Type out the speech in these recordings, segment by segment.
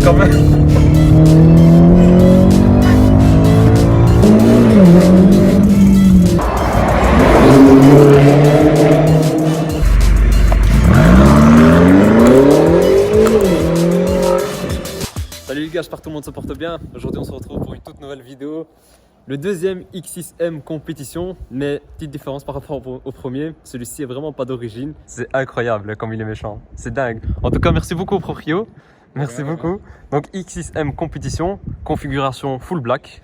quand même. Salut les gars, j'espère que tout le monde se porte bien. Aujourd'hui on se retrouve pour une toute nouvelle vidéo. Le deuxième X6M compétition, mais petite différence par rapport au premier, celui-ci est vraiment pas d'origine. C'est incroyable comme il est méchant, c'est dingue. En tout cas merci beaucoup au proprio, merci beaucoup. Donc X6M compétition, configuration full black.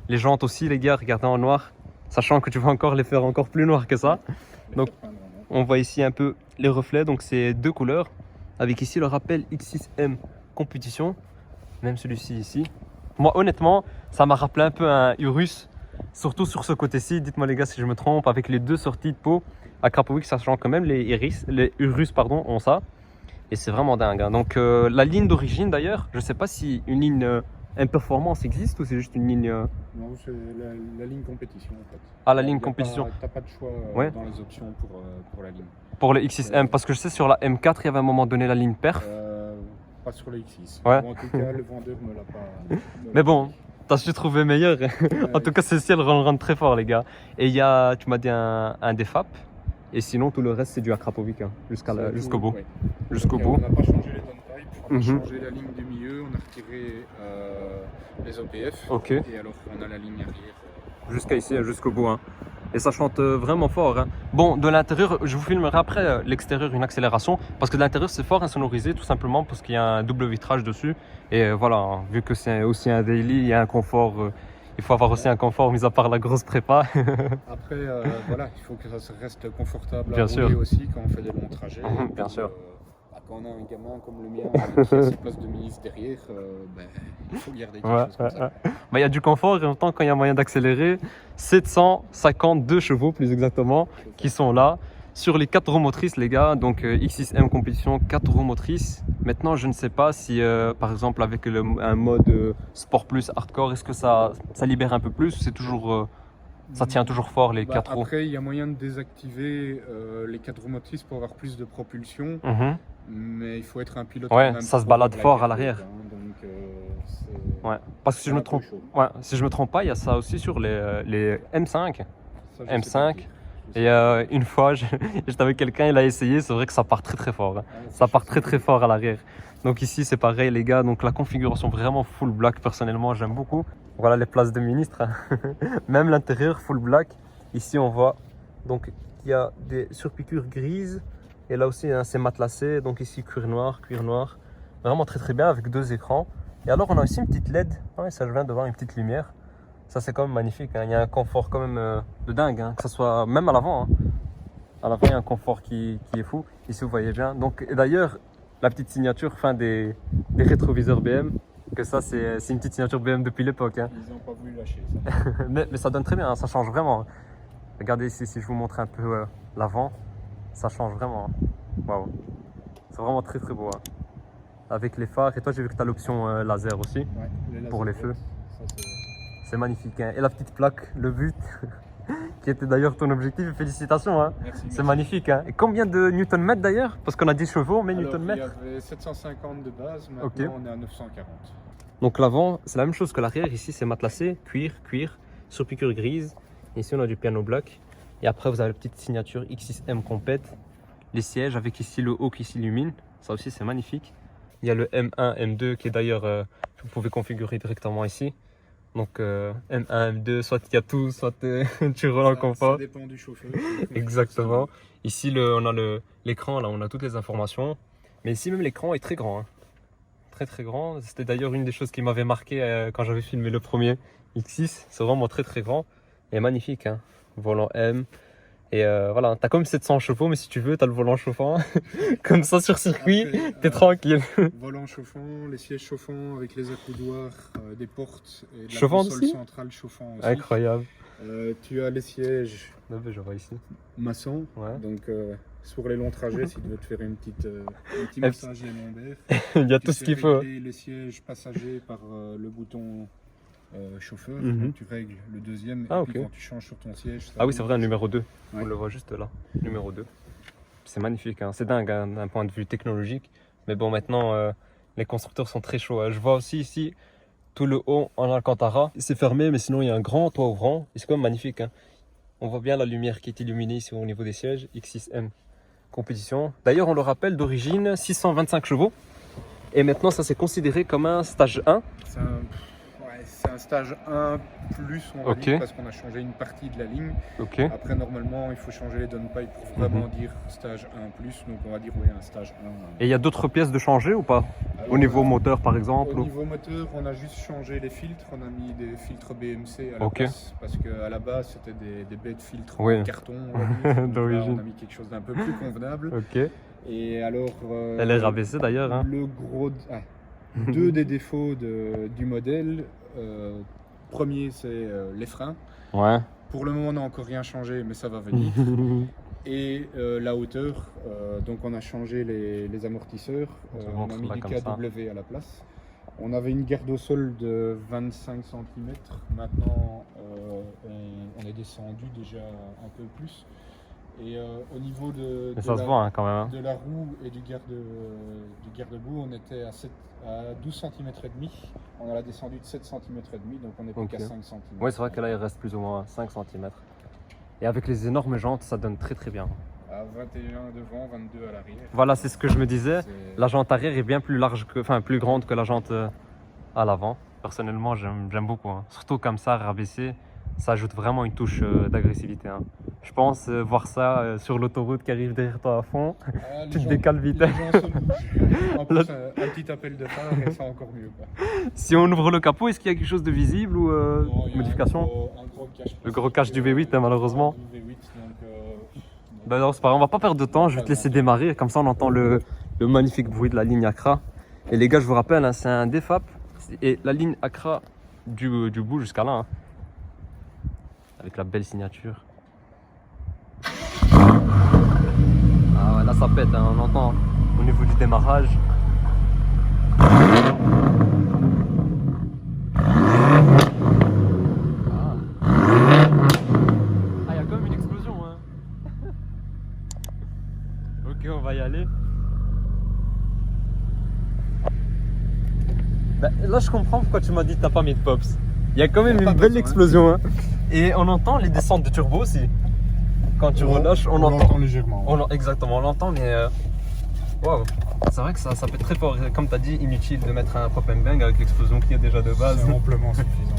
Les jantes aussi les gars, regardez en noir, sachant que tu vas encore les faire encore plus noir que ça. Donc on voit ici un peu les reflets, donc c'est deux couleurs, avec ici le rappel X6M compétition. Même celui-ci ici. Moi honnêtement, ça m'a rappelé un peu un Urus, surtout sur ce côté-ci. Dites-moi les gars si je me trompe, avec les deux sorties de peau à Krapovic, sachant quand même les Urus pardon, ont ça. Et c'est vraiment dingue. Hein. Donc la ligne d'origine d'ailleurs, je ne sais pas si une ligne performance existe ou c'est juste une ligne... Non, c'est la ligne compétition en fait. Ah, la ligne compétition. Tu n'as pas de choix ouais. dans les options pour la ligne. Pour le X6M, parce que je sais sur la M4, il y avait un moment donné la ligne perf. Pas sur le X6. Ouais. Bon, en tout cas, le vendeur ne l'a pas. Mais bon, t'as su trouver meilleur. En tout cas, celle-ci, elle rentre très fort, les gars. Et il y a, tu m'as dit, un DFAP. Et sinon, tout le reste, c'est du Krapovic, hein, jusqu'au bout. Ouais. Jusqu'au bout. On n'a pas changé les downpipes, on a changé la ligne du milieu, on a retiré les OPF. Ok. Et alors, on a la ligne arrière. Jusqu'à ici, jusqu'au bout. Hein. Et ça chante vraiment fort. Hein. Bon, de l'intérieur, je vous filmerai après l'extérieur une accélération. Parce que de l'intérieur, c'est fort insonorisé, tout simplement parce qu'il y a un double vitrage dessus. Et voilà, hein, vu que c'est aussi un daily, il y a un confort. Il faut avoir aussi un confort, mis à part la grosse prépa. Après, voilà, il faut que ça reste confortable bien à sûr. rouler aussi quand on fait des longs trajets. Bien sûr. Quand on a un gamin comme le mien qui a 6 places de milice derrière, il faut garder quelque chose comme ça. Bah, y a du confort et en même temps quand il y a moyen d'accélérer, 752 chevaux plus exactement qui sont là sur les 4 roues motrices les gars, donc X6M compétition 4 roues motrices. Maintenant je ne sais pas si par exemple avec un mode Sport Plus Hardcore, est-ce que ça libère un peu plus ou c'est toujours... ça tient toujours fort les 4 roues. Après, il y a moyen de désactiver les 4 roues motrices pour avoir plus de propulsion. Mais il faut être un pilote. Ouais, même ça se balade fort à l'arrière. Donc, ouais, parce que si je me trompe, si je me trompe pas, il y a ça aussi sur les M5. Ça, M5. Et une fois, j'étais avec quelqu'un, il a essayé. C'est vrai que ça part très fort. Hein. Ça part très fort à l'arrière. Donc ici, c'est pareil, les gars. Donc la configuration vraiment full black. Personnellement, j'aime beaucoup. Voilà les places de ministre. Même l'intérieur full black. Ici, on voit donc il y a des surpiqûres grises. Et là aussi, hein, c'est matelassé, donc ici cuir noir. Vraiment très bien avec 2 écrans. Et alors, on a aussi une petite LED. Ouais, ça, je viens de voir une petite lumière. Ça, c'est quand même magnifique. Hein. Il y a un confort quand même de dingue. Hein. Que ce soit même à l'avant. Hein. À l'avant, il y a un confort qui est fou. Ici, vous voyez bien. Donc, d'ailleurs, la petite signature fin des rétroviseurs BM. Que ça, c'est une petite signature BM depuis l'époque. Hein. Ils n'ont pas voulu lâcher ça. mais ça donne très bien. Hein. Ça change vraiment. Regardez ici, si je vous montre un peu l'avant. Ça change vraiment. Waouh. C'est vraiment très beau. Hein. Avec les phares. Et toi, j'ai vu que tu as l'option laser aussi. Ouais, pour les feux. C'est magnifique. Hein. Et la petite plaque, le but, qui était d'ailleurs ton objectif. Félicitations. Hein. C'est magnifique. Hein. Et combien de Nm d'ailleurs? Parce qu'on a 10 chevaux, mais Nm. Il y avait 750 de base. Maintenant, on est à 940. Donc l'avant, c'est la même chose que l'arrière. Ici, c'est matelassé, cuir, surpiqûre grise. Ici, on a du piano black. Et après, vous avez la petite signature X6M complète. Les sièges avec ici le haut qui s'illumine. Ça aussi, c'est magnifique. Il y a le M1, M2 qui est d'ailleurs, vous pouvez configurer directement ici. Donc M1, M2, soit il y a tout, soit tu roules en confort. Ça dépend du chauffeur. Exactement. Ici, on a l'écran, là, on a toutes les informations. Mais ici, même l'écran est très grand. Hein. Très grand. C'était d'ailleurs une des choses qui m'avait marqué quand j'avais filmé le premier X6. C'est vraiment très grand. Et magnifique. Hein. Volant M. Et voilà, t'as comme 700 chevaux, mais si tu veux, t'as le volant chauffant. Comme ça sur circuit, t'es tranquille. Volant chauffant, les sièges chauffants avec les accoudoirs, des portes et de la chauffant console aussi centrale chauffant aussi. Incroyable. Tu as les sièges je vois ici. maçons. Ouais. Donc sur les longs trajets, si tu veux te faire un petit massage des lombaires. Il y a tout ce qu'il faut. Les sièges passagers par le bouton chauffeur, donc tu règles le deuxième et puis quand tu changes sur ton siège. Ah oui, c'est vrai, un numéro 2. On le voit juste là. Numéro 2. C'est magnifique, hein. C'est dingue hein, d'un point de vue technologique. Mais bon, maintenant, Les constructeurs sont très chauds. Je vois aussi ici tout le haut en Alcantara. C'est fermé, mais sinon il y a un grand toit ouvrant. Et c'est quand même magnifique. Hein. On voit bien la lumière qui est illuminée ici au niveau des sièges. X6M compétition. D'ailleurs, on le rappelle, d'origine 625 chevaux. Et maintenant, ça s'est considéré comme un stage 1. C'est un stage 1 plus, on va dire, parce qu'on a changé une partie de la ligne. Après, normalement, il faut changer les downpipes pour vraiment dire stage 1 plus. Donc, on va dire, oui, un stage 1. Et il y a d'autres pièces de changer ou pas? Au niveau moteur, par exemple? Au niveau moteur, on a juste changé les filtres. On a mis des filtres BMC à la place. Parce qu'à la base, c'était des baies de filtres en carton. D'origine. On a mis quelque chose d'un peu plus convenable. Et alors. Elle est rabaissée d'ailleurs. Hein. Le gros. Deux des défauts du modèle. Premier, c'est les freins. Pour le moment, on n'a encore rien changé, mais ça va venir. Et la hauteur, donc on a changé les amortisseurs, on a mis des KW à la place. On avait une garde au sol de 25 cm, maintenant on est descendu déjà un peu plus. Et au niveau de la roue et du garde-boue, on était à 12 cm et demi. On a descendu de 7 cm et demi, donc on est plus qu'à 5 cm. Oui, c'est vrai que là il reste plus ou moins 5 cm. Et avec les énormes jantes, ça donne très très bien. À 21 devant, 22 à l'arrière. Voilà, c'est ce que je me disais. La jante arrière est bien plus large plus grande que la jante à l'avant. Personnellement, j'aime beaucoup. Hein. Surtout comme ça, rabaissé, ça ajoute vraiment une touche d'agressivité. Hein. Je pense voir ça sur l'autoroute qui arrive derrière toi à fond. Tu te décales vite. Les gens se bougent. En plus, un petit appel de phare et ça encore mieux. Quoi. Si on ouvre le capot, est-ce qu'il y a quelque chose de visible ou modification? Un gros cache. Le gros cache du V8, hein, malheureusement. Du V8, Ben non, c'est pas grave, on va pas perdre de temps. Je vais te laisser démarrer. Comme ça, on entend le magnifique bruit de la ligne Accra. Et les gars, je vous rappelle, hein, c'est un DFAP. Et la ligne Accra du bout jusqu'à là. Hein. Avec la belle signature. Ah ouais, là ça pète, hein, on entend au niveau du démarrage. Ah, il y a quand même une explosion. Hein. Ok, on va y aller. Ben, là je comprends pourquoi tu m'as dit que t'as pas mis de pops. Il y a quand même une belle explosion. Hein. Et on entend les descentes de turbo aussi. Quand tu relâches, on l'entend légèrement. Exactement, on l'entend, mais wow. C'est vrai que ça peut être très fort. Comme tu as dit, inutile de mettre un pop and bang avec l'explosion qu'il y a déjà de base. C'est amplement suffisant.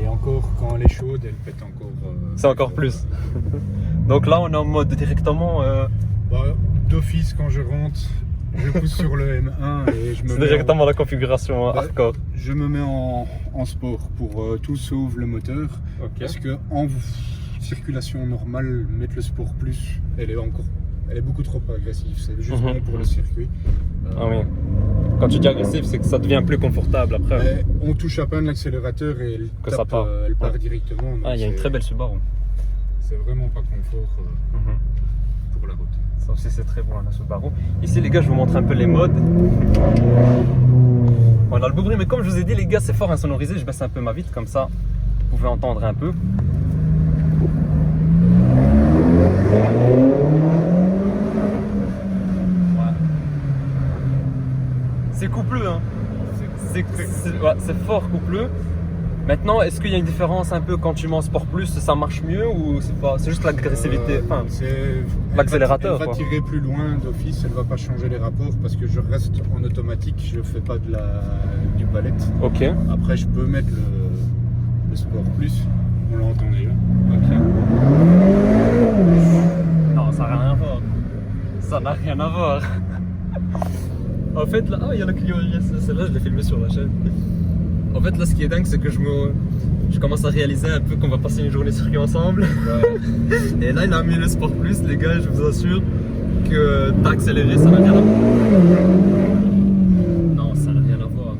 Et encore, quand elle est chaude, elle pète encore. C'est encore plus. Donc là, on est en mode directement. D'office, quand je rentre, je pousse sur le M1 et je me mets. C'est directement la configuration hardcore. Je me mets en sport pour tout sauf le moteur. Parce que en circulation normale, mettre le sport plus, elle est beaucoup trop agressive. C'est juste bon pour le circuit. Ah oui. Quand tu dis agressif, c'est que ça devient plus confortable après. On touche à peine l'accélérateur et elle part directement. Ah, il y a une très belle Subaru. C'est vraiment pas confort pour la route. Ça aussi, c'est très bon la Subaru. Ici, les gars, je vous montre un peu les modes. On a le beau bruit, mais comme je vous ai dit, les gars, c'est fort insonorisé. Je baisse un peu ma vitre, comme ça, vous pouvez entendre un peu. C'est coupleux, hein. C'est fort coupleux. Maintenant, est-ce qu'il y a une différence un peu quand tu mets en Sport Plus, ça marche mieux ou c'est juste l'agressivité, l'accélérateur? Elle va tirer plus loin d'office, elle va pas changer les rapports parce que je reste en automatique, je fais pas du palette. Après, je peux mettre le Sport Plus, on l'entend déjà. Non, ça n'a rien à voir. Ça n'a rien à voir. En fait, là, il y a la Clio RS, celle-là, je l'ai filmé sur la chaîne. En fait, là, ce qui est dingue, c'est que je commence à réaliser un peu qu'on va passer une journée circuit ensemble. Et là, il a mis le Sport Plus, les gars, je vous assure que t'as accéléré, ça n'a rien à voir. Non, ça n'a rien à voir.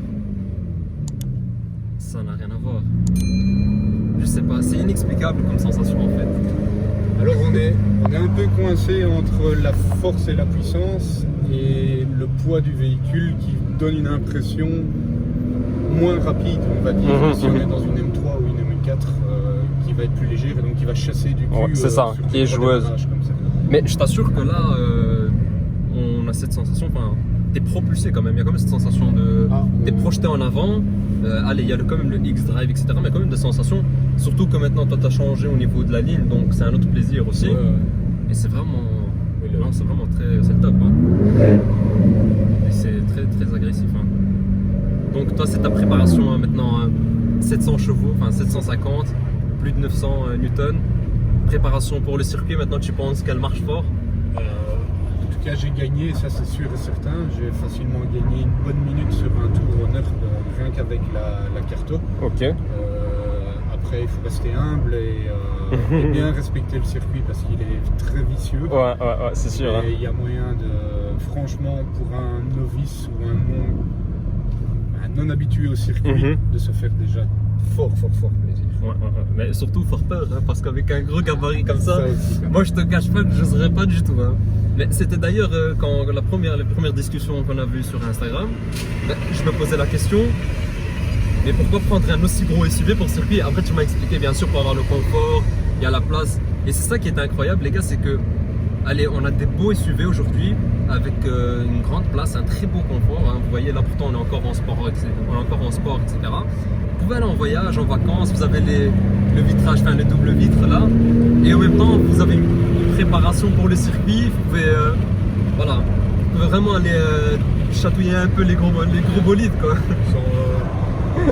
Ça n'a rien à voir. Je sais pas, c'est inexplicable comme sensation en fait. Alors on est un peu coincé entre la force et la puissance et le poids du véhicule qui donne une impression moins rapide, on va dire, si on est dans une M3 ou une M4 qui va être plus légère et donc qui va chasser du cul. C'est ça, qui est joueuse. Comme ça. Mais je t'assure que là, on a cette sensation, t'es propulsé quand même. Il y a quand même cette sensation de. T'es projeté en avant. Allez, il y a quand même le X-Drive, etc. Mais il y a quand même des sensations. Surtout que maintenant, toi, t'as changé au niveau de la ligne, donc c'est un autre plaisir aussi. Et c'est vraiment. Non, c'est vraiment très. C'est top. Hein. Et c'est très, très agressif. Hein. Donc, toi, c'est ta préparation maintenant. 700 chevaux, enfin 750, plus de 900 newtons. Préparation pour le circuit, maintenant tu penses qu'elle marche fort? En tout cas, j'ai gagné, ça c'est sûr et certain. J'ai facilement gagné une bonne minute sur un tour en heure, rien qu'avec la carto. Ok. Après, il faut rester humble et bien respecter le circuit parce qu'il est très vicieux. Ouais, c'est sûr. Et il y a moyen de, franchement, pour un novice ou un non habitué au circuit, de se faire déjà fort plaisir. Mais surtout fort peur, hein, parce qu'avec un gros gabarit comme ça aussi, moi je te cache pas que je n'oserais pas du tout. Hein. Mais c'était d'ailleurs quand les premières discussions qu'on a vues sur Instagram, je me posais la question, mais pourquoi prendre un aussi gros SUV pour circuit? Après tu m'as expliqué, bien sûr, pour avoir le confort, il y a la place. Et c'est ça qui est incroyable les gars, c'est que allez, on a des beaux SUV aujourd'hui avec une grande place, un très beau confort. Hein. Vous voyez là, pourtant on est encore en sport, etc. Vous pouvez aller en voyage, en vacances, vous avez le vitrage, enfin le double vitre là, et en même temps vous avez une préparation pour le circuit. Vous pouvez, voilà, vous pouvez vraiment aller chatouiller un peu les gros bolides quoi.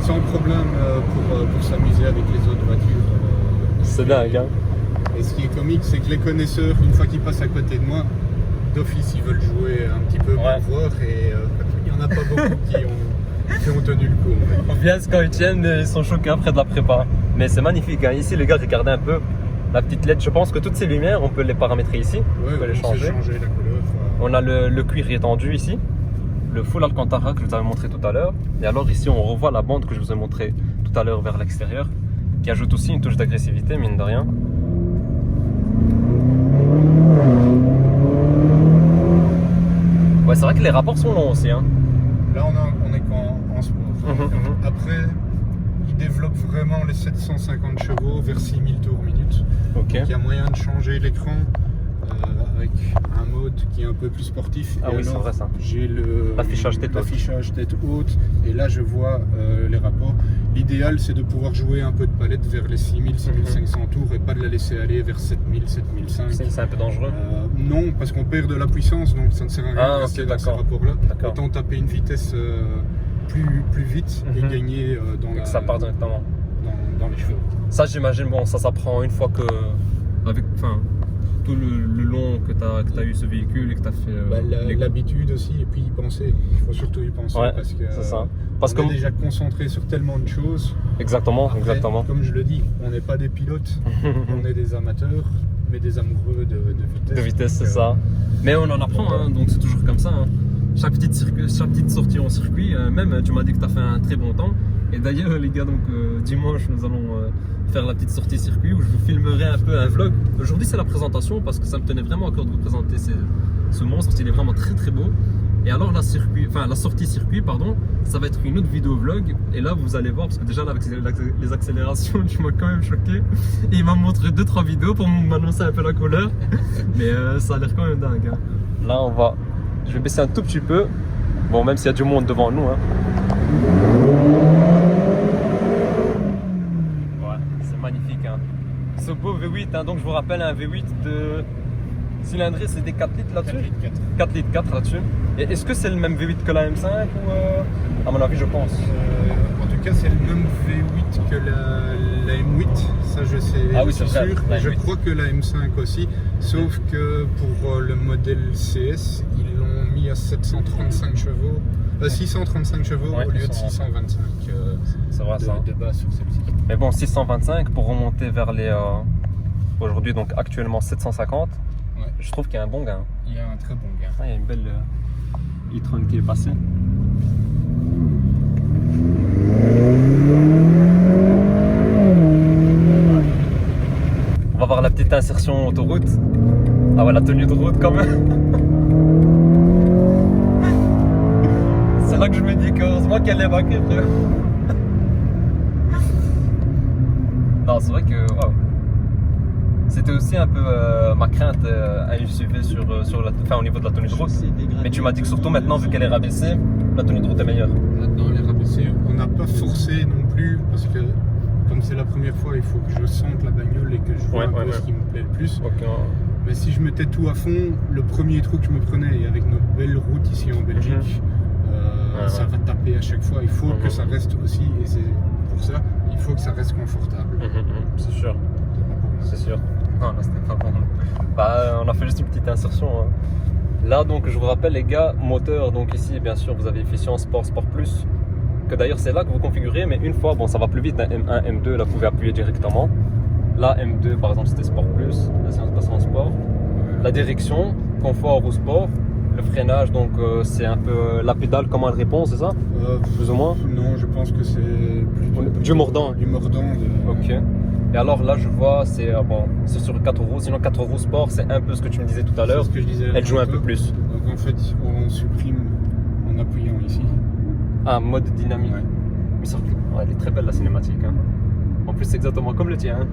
Sans problème pour s'amuser avec les autres voitures. C'est dingue hein. Et ce qui est comique, c'est que les connaisseurs, une fois qu'ils passent à côté de moi, d'office ils veulent jouer un petit peu pour voir, et il n'y en a pas beaucoup qui ont tenu le coup. On vient quand ils tiennent, ils sont choqués après de la prépa. Mais c'est magnifique hein. Ici les gars, regardez un peu la petite LED. Je pense que toutes ces lumières, on peut les paramétrer ici. On peut les changer la couleur. On a le cuir étendu ici, le full Alcantara que je vous avais montré tout à l'heure. Et alors ici on revoit la bande que je vous ai montré tout à l'heure vers l'extérieur, qui ajoute aussi une touche d'agressivité, mine de rien. Ouais, c'est vrai que les rapports sont longs aussi hein. Là on est en sport. Après, il développe vraiment les 750 chevaux vers 6000 tours minute. Donc il y a moyen de changer l'écran avec un mode qui est un peu plus sportif. Ah oui, c'est vrai ça. J'ai l'affichage tête haute, et là je vois les rapports. L'idéal c'est de pouvoir jouer un peu de palette vers les 6000-6500 tours et pas de la laisser aller vers 7000-7005. C'est un peu dangereux. Non, parce qu'on perd de la puissance, donc ça ne sert à rien de rester dans ces rapports-là. Autant taper une vitesse plus vite et gagner ça part directement dans les cheveux. Ça j'imagine, bon, ça prend une fois que avec tout le long que tu as eu ce véhicule et que tu as fait l'habitude aussi, et puis y penser. Il faut surtout y penser parce que c'est ça. On est déjà concentré sur tellement de choses. Exactement. Comme je le dis, on n'est pas des pilotes, on est des amateurs, mais des amoureux de vitesse. De vitesse, c'est ça. Mais on en apprend, hein, donc c'est toujours comme ça. Hein. Chaque petite sortie en circuit, même tu m'as dit que tu as fait un très bon temps. Et d'ailleurs les gars, donc dimanche nous allons faire la petite sortie circuit où je vous filmerai un peu un vlog. Aujourd'hui c'est la présentation parce que ça me tenait vraiment à cœur de vous présenter ce monstre, il est vraiment très très beau. Et alors la sortie circuit, pardon, ça va être une autre vidéo vlog. Et là vous allez voir, parce que déjà là, avec les accélérations tu m'as quand même choqué. Et il m'a montré 2-3 vidéos pour m'annoncer un peu la couleur. Mais ça a l'air quand même dingue hein. Là je vais baisser un tout petit peu. Bon, même s'il y a du monde devant nous hein. Magnifique hein. Ce beau V8 hein, donc je vous rappelle un V8 de cylindrée, c'est des 4 litres là-dessus. 4 litres 4 là-dessus. Et est-ce que c'est le même V8 que la M5 ou à mon avis je pense. En tout cas c'est le même V8 que la M8, ça je sais, c'est sûr. Je crois que la M5 aussi, sauf que pour le modèle CS ils l'ont mis à 735 chevaux. 635 chevaux au lieu de 625 de base sur celle-ci. Mais bon, 625 pour remonter vers les... aujourd'hui, donc actuellement 750, je trouve qu'il y a un bon gain. Il y a un très bon gain. Il y a une belle e-tron qui est passée. On va voir la petite insertion autoroute. Ah ouais, la tenue de route quand même. C'est là que je me dis qu'heureusement qu'elle est baquée, frère. Non, c'est vrai que wow. C'était aussi un peu ma crainte à une SUV au niveau de la tenue de route. Mais tu m'as dit que surtout maintenant, vu qu'elle est rabaissée, la tenue de route est meilleure. Maintenant, elle est rabaissée. On n'a pas forcé non plus parce que, comme c'est la première fois, il faut que je sente la bagnole et que je vois ce qui me plaît le plus. Okay. Mais si je mettais tout à fond, le premier truc que je me prenais, et avec notre belle route ici en Belgique, ça va taper à chaque fois. Il faut que ça reste aussi, et c'est pour ça, il faut que ça reste confortable. C'est sûr. C'est sûr. Non, là c'était pas bon. Bah, on a fait juste une petite insertion. Hein. Là, donc, je vous rappelle, les gars, moteur. Donc, ici, bien sûr, vous avez efficience Sport, Sport Plus. Que d'ailleurs, c'est là que vous configurez. Mais une fois, bon, ça va plus vite. Un M1, M2, là, vous pouvez appuyer directement. Là, M2, par exemple, c'était Sport Plus. Là, c'est passé en Sport. La direction, confort ou Sport. Le freinage, donc, c'est un peu la pédale, comment elle répond, c'est ça plus ou moins? Non, je pense que c'est plus du mordant. Du mordant. Ok. Et alors là, je vois, c'est c'est sur 4 roues. Sinon, 4 roues sport, c'est un peu ce que tu me disais tout à l'heure. Elle joue un peu plus. Donc en fait, on supprime en appuyant ici. Ah, mode dynamique. Ouais. Mais ça, elle est très belle la cinématique. Hein. En plus, c'est exactement comme le tien. Hein.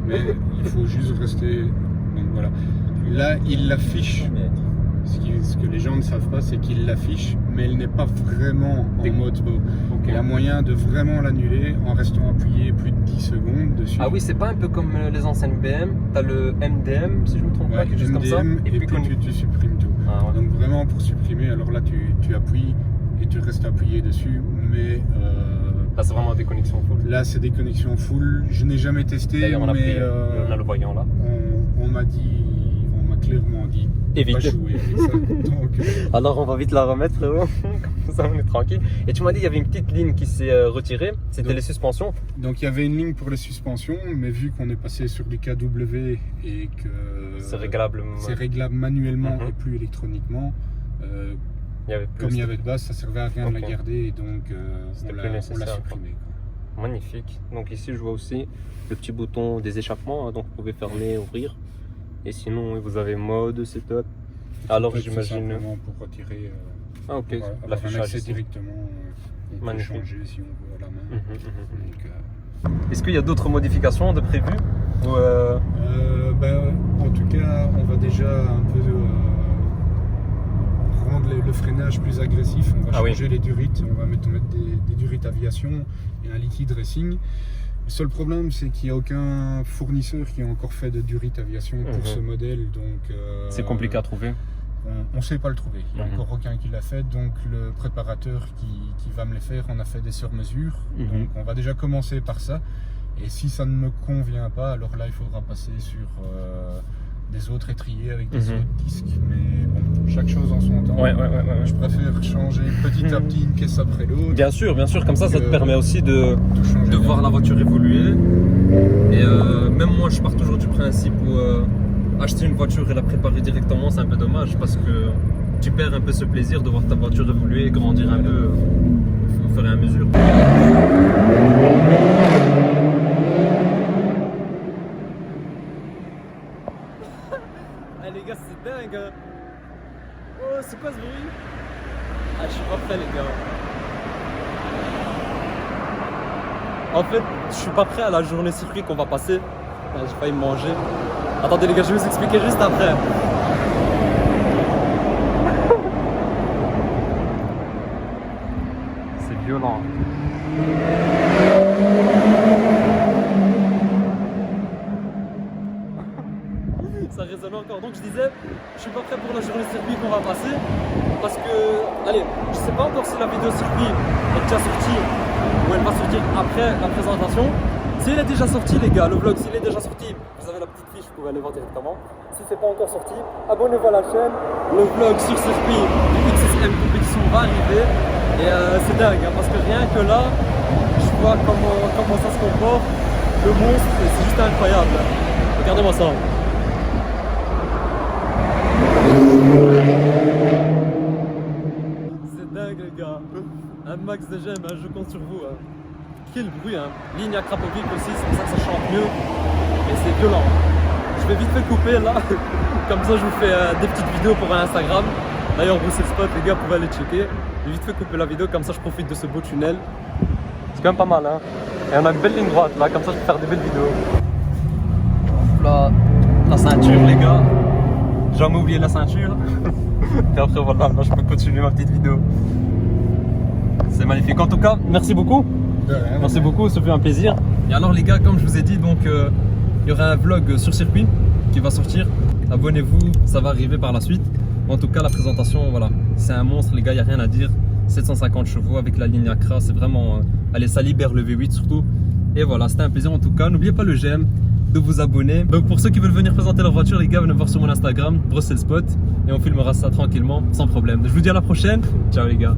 Mais il faut juste rester. Donc voilà. Là, il l'affiche. Ce que les gens ne savent pas, c'est qu'il l'affiche, mais elle n'est pas vraiment en mode sport. Okay. Il y a moyen de vraiment l'annuler en restant appuyé plus de 10 secondes dessus. Ah oui, c'est pas un peu comme les anciennes BM. Tu as le MDM, si je me trompe pas, quelque chose comme ça. Et puis tu supprimes tout. Ah, ouais. Donc vraiment pour supprimer, alors là tu appuies et tu restes appuyé dessus, mais là c'est vraiment des connexions full. Là c'est des connexions full. Je n'ai jamais testé. D'ailleurs on a le voyant là. On m'a clairement dit. Évite. Pas jouer avec ça. Donc, alors on va vite la remettre, frérot. Comme ça on est tranquille. Et tu m'as dit qu'il y avait une petite ligne qui s'est retirée, c'était les suspensions. Donc il y avait une ligne pour les suspensions, mais vu qu'on est passé sur du KW et que c'est réglable manuellement et plus électroniquement, comme il y avait de base, ça servait à rien de la garder et donc on l'a supprimé. Magnifique. Donc ici je vois aussi le petit bouton des échappements, hein, donc vous pouvez fermer, ouvrir. Et sinon vous avez mode, setup. Alors j'imagine pour retirer. Ah ok. L'affichage directement. On peut changer si on veut à la main. Est-ce qu'il y a d'autres modifications de prévues en tout cas, on va déjà un peu rendre le freinage plus agressif. On va changer les durites. On va mettre des durites aviation et un liquide racing. Le seul problème, c'est qu'il n'y a aucun fournisseur qui a encore fait de durite aviation pour ce modèle. Donc, c'est compliqué à trouver. On ne sait pas le trouver. Il n'y a encore aucun qui l'a fait. Donc le préparateur qui va me les faire en a fait des sur-mesures. Donc on va déjà commencer par ça. Et si ça ne me convient pas, alors là il faudra passer sur des autres étriers avec des autres disques. Mais bon, chaque chose en son temps. Je préfère changer petit à petit une caisse après l'autre. Bien sûr, comme ça te permet aussi de voir la voiture évoluer. Et même moi je pars toujours du principe où acheter une voiture et la préparer directement, c'est un peu dommage parce que tu perds un peu ce plaisir de voir ta voiture évoluer, grandir un peu au fur et à mesure. Ah les gars, c'est dingue hein. Oh, c'est quoi ce bruit? Ah, je suis pas prêt les gars. En fait, je suis pas prêt à la journée circuit qu'on va passer. J'ai failli me manger. Attendez les gars, je vais vous expliquer juste après. C'est violent. Ça résonne encore. Donc je disais, je suis pas prêt pour la journée circuit qu'on va passer. Parce que, allez, je sais pas encore si la vidéo circuit est déjà sortie ou elle va sortir après la présentation. Si elle est déjà sortie les gars, le vlog, s'il est déjà sorti, vous avez la petite fiche, vous pouvez aller voir directement. Si c'est pas encore sorti, abonnez-vous à la chaîne. Le vlog sur circuit du XSM compétition va arriver. Et c'est dingue, hein, parce que rien que là, je vois comment ça se comporte. Le monstre, c'est juste incroyable. Regardez-moi ça. C'est dingue les gars. Un max de j'aime, hein, je compte sur vous. Hein. Quel bruit, hein. Ligne à Krapovic aussi, c'est pour ça que ça chante mieux. Et c'est violent. Je vais vite fait couper là. Comme ça je vous fais des petites vidéos pour Instagram. D'ailleurs Bruxelles Spot, les gars, vous pouvez aller checker. J'ai vite fait couper la vidéo, comme ça je profite de ce beau tunnel. C'est quand même pas mal hein. Et on a une belle ligne droite là, comme ça je peux faire des belles vidéos. Là. La ceinture les gars. Jamais oublié la ceinture. Et après voilà, là je peux continuer ma petite vidéo. C'est magnifique. En tout cas, merci beaucoup. Merci beaucoup, ça fait un plaisir. Et alors les gars, comme je vous ai dit, donc il y aura un vlog sur circuit qui va sortir. Abonnez-vous, ça va arriver par la suite. En tout cas, la présentation, voilà, c'est un monstre les gars, il n'y a rien à dire. 750 chevaux avec la ligne Acra, c'est vraiment... allez, ça libère le V8 surtout. Et voilà, c'était un plaisir en tout cas. N'oubliez pas le j'aime, de vous abonner. Donc pour ceux qui veulent venir présenter leur voiture, les gars, venez me voir sur mon Instagram, Brussels Spot. Et on filmera ça tranquillement, sans problème. Je vous dis à la prochaine. Ciao les gars.